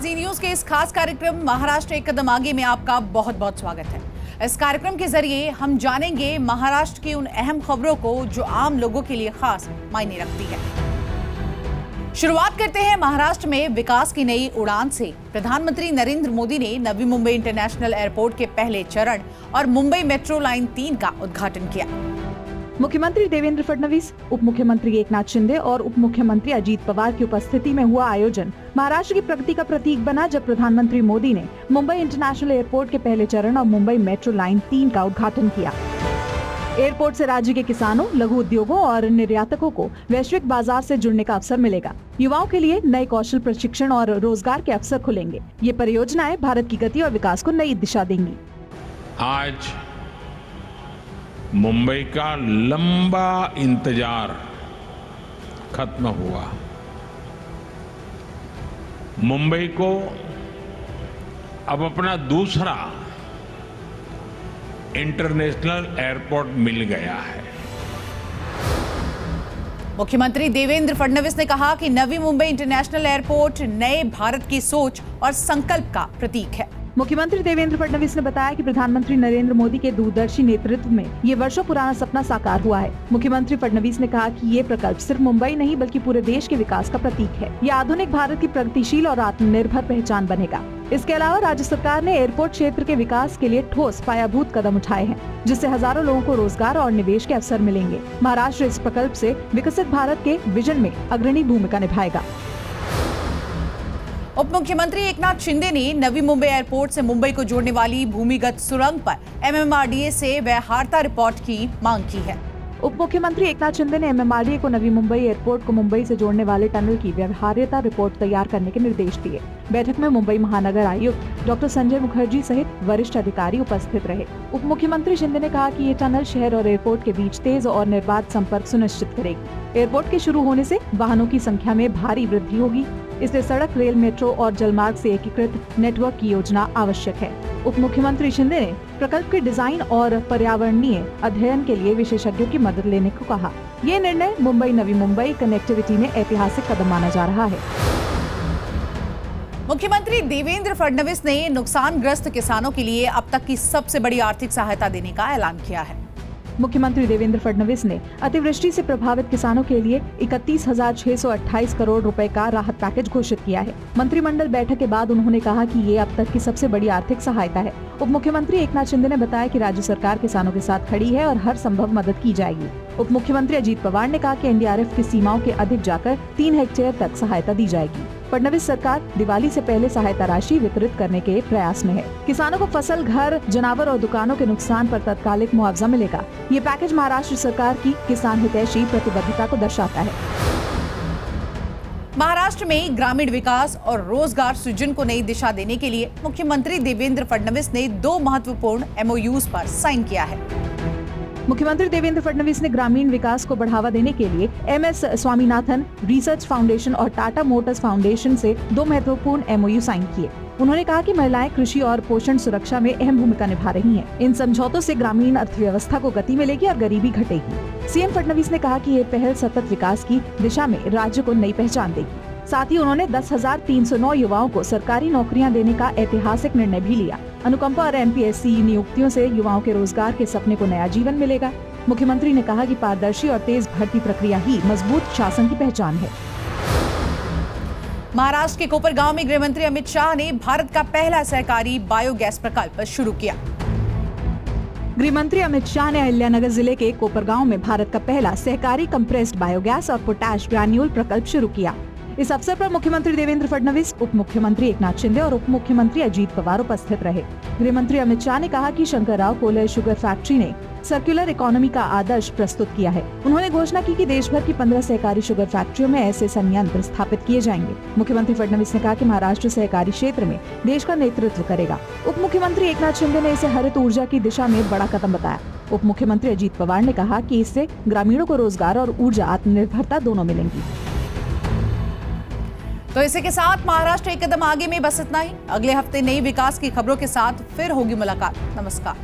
जी news के इस खास कार्यक्रम महाराष्ट्र एक कदम आगे में आपका बहुत बहुत स्वागत है। इस कार्यक्रम के जरिए हम जानेंगे महाराष्ट्र की उन अहम खबरों को जो आम लोगों के लिए खास मायने रखती है। शुरुआत करते हैं महाराष्ट्र में विकास की नई उड़ान से। प्रधानमंत्री नरेंद्र मोदी ने नवी मुंबई इंटरनेशनल एयरपोर्ट के पहले चरण और मुंबई मेट्रो लाइन 3 का उद्घाटन किया। मुख्यमंत्री देवेंद्र फडणवीस, उप मुख्यमंत्री एकनाथ शिंदे और उप मुख्यमंत्री अजीत पवार की उपस्थिति में हुआ आयोजन महाराष्ट्र की प्रगति का प्रतीक बना, जब प्रधानमंत्री मोदी ने मुंबई इंटरनेशनल एयरपोर्ट के पहले चरण और मुंबई मेट्रो लाइन 3 का उद्घाटन किया। एयरपोर्ट से राज्य के किसानों, लघु उद्योगों और निर्यातकों को वैश्विक बाजार से जुड़ने का अवसर मिलेगा। युवाओं के लिए नए कौशल प्रशिक्षण और रोजगार के अवसर खुलेंगे। ये परियोजनाएं भारत की गति और विकास को नई दिशा देंगी। आज मुंबई का लंबा इंतजार खत्म हुआ। मुंबई को अब अपना दूसरा इंटरनेशनल एयरपोर्ट मिल गया है। मुख्यमंत्री देवेंद्र फडणवीस ने कहा कि नवी मुंबई इंटरनेशनल एयरपोर्ट नए भारत की सोच और संकल्प का प्रतीक है। मुख्यमंत्री देवेंद्र फडणवीस ने बताया कि प्रधानमंत्री नरेंद्र मोदी के दूरदर्शी नेतृत्व में ये वर्षों पुराना सपना साकार हुआ है। मुख्यमंत्री फडणवीस ने कहा कि ये प्रकल्प सिर्फ मुंबई नहीं बल्कि पूरे देश के विकास का प्रतीक है। ये आधुनिक भारत की प्रगतिशील और आत्मनिर्भर पहचान बनेगा। इसके अलावा राज्य सरकार ने एयरपोर्ट क्षेत्र के विकास के लिए ठोस पायाभूत कदम उठाए हैं, जिससे हजारों लोगों को रोजगार और निवेश के अवसर मिलेंगे। महाराष्ट्र इस प्रकल्प से विकसित भारत के विजन में अग्रणी भूमिका निभाएगा। उप मुख्यमंत्री एकनाथ शिंदे ने नवी मुंबई एयरपोर्ट से मुंबई को जोड़ने वाली भूमिगत सुरंग पर एमएमआरडीए से व्यवहार्यता रिपोर्ट की मांग की है। उप मुख्यमंत्री एकनाथ शिंदे ने एमएमआरडीए को नवी मुंबई एयरपोर्ट को मुंबई से जोड़ने वाले टनल की व्यवहार्यता रिपोर्ट तैयार करने के निर्देश दिए। बैठक में मुंबई महानगर आयुक्त डॉक्टर संजय मुखर्जी सहित वरिष्ठ अधिकारी उपस्थित रहे। उप मुख्यमंत्री शिंदे ने कहा कि ये टनल शहर और एयरपोर्ट के बीच तेज और निर्बाध संपर्क सुनिश्चित करेगी। एयरपोर्ट के शुरू होने से वाहनों की संख्या में भारी वृद्धि होगी, इसलिए सड़क, रेल, मेट्रो और जलमार्ग से एकीकृत नेटवर्क की योजना आवश्यक है। उप मुख्यमंत्री शिंदे ने प्रकल्प के डिजाइन और पर्यावरणीय अध्ययन के लिए विशेषज्ञों की मदद लेने को कहा। ये निर्णय मुंबई नवी मुंबई कनेक्टिविटी में ऐतिहासिक कदम माना जा रहा है। मुख्यमंत्री देवेंद्र फडणवीस ने नुकसानग्रस्त किसानों के लिए अब तक की सबसे बड़ी आर्थिक सहायता देने का ऐलान किया है। मुख्यमंत्री देवेंद्र फडणवीस ने अतिवृष्टि से प्रभावित किसानों के लिए 31,628 करोड़ रुपए का राहत पैकेज घोषित किया है। मंत्रिमंडल बैठक के बाद उन्होंने कहा कि ये अब तक की सबसे बड़ी आर्थिक सहायता है। उप मुख्यमंत्री एकनाथ शिंदे ने बताया कि राज्य सरकार किसानों के साथ खड़ी है और हर संभव मदद की जाएगी। उप मुख्यमंत्री अजीत पवार ने कहा कि एनडीआरएफ की सीमाओं के अधिक जाकर 3 हेक्टेयर तक सहायता दी जाएगी। फडणवीस सरकार दिवाली से पहले सहायता राशि वितरित करने के प्रयास में है। किसानों को फसल, घर, जानवर और दुकानों के नुकसान पर तत्कालिक मुआवजा मिलेगा। ये पैकेज महाराष्ट्र सरकार की किसान हितैषी प्रतिबद्धता को दर्शाता है। महाराष्ट्र में ग्रामीण विकास और रोजगार सृजन को नई दिशा देने के लिए मुख्यमंत्री देवेंद्र फडणवीस ने 2 महत्वपूर्ण एमओयूज पर साइन किया है। मुख्यमंत्री देवेंद्र फडणवीस ने ग्रामीण विकास को बढ़ावा देने के लिए एमएस स्वामीनाथन रिसर्च फाउंडेशन और टाटा मोटर्स फाउंडेशन से 2 महत्वपूर्ण एमओयू साइन किए। उन्होंने कहा कि महिलाएं कृषि और पोषण सुरक्षा में अहम भूमिका निभा रही हैं। इन समझौतों से ग्रामीण अर्थव्यवस्था को गति मिलेगी और गरीबी घटेगी। सीएम फडणवीस ने कहा कि ये पहल सतत विकास की दिशा में राज्य को नई पहचान देगी। साथ ही उन्होंने 10,309 युवाओं को सरकारी नौकरियां देने का ऐतिहासिक निर्णय भी लिया। अनुकंपा और एमपीएससी नियुक्तियों से युवाओं के रोजगार के सपने को नया जीवन मिलेगा। मुख्यमंत्री ने कहा कि पारदर्शी और तेज भर्ती प्रक्रिया ही मजबूत शासन की पहचान है। महाराष्ट्र के कोपरगांव में गृह मंत्री अमित शाह ने भारत का पहला सहकारी बायोगैस प्रकल्प शुरू किया। गृह मंत्री अमित शाह ने अहिल्यानगर जिले के कोपरगांव में भारत का पहला सहकारी कंप्रेस्ड बायोगैस और पोटैश ग्रैन्यूल प्रकल्प शुरू किया। इस अवसर पर मुख्यमंत्री देवेंद्र फडणवीस, उप मुख्यमंत्री एकनाथ शिंदे और उप मुख्यमंत्री अजीत पवार उपस्थित रहे। गृह मंत्री अमित शाह ने कहा कि शंकरराव कोल्हर शुगर फैक्ट्री ने सर्कुलर इकोनॉमी का आदर्श प्रस्तुत किया है। उन्होंने घोषणा की कि देश भर की 15 सहकारी शुगर फैक्ट्रियों में ऐसे संयंत्र स्थापित किए जाएंगे। मुख्यमंत्री फडणवीस ने कहा कि महाराष्ट्र सहकारी क्षेत्र में देश का नेतृत्व करेगा। उप मुख्यमंत्री एकनाथ शिंदे ने इसे हरित ऊर्जा की दिशा में बड़ा कदम बताया। उप मुख्यमंत्री अजीत पवार ने कहा कि इससे ग्रामीणों को रोजगार और ऊर्जा आत्मनिर्भरता दोनों मिलेंगी। तो इसी के साथ महाराष्ट्र एक कदम आगे में बस इतना ही। अगले हफ्ते नई विकास की खबरों के साथ फिर होगी मुलाकात। नमस्कार।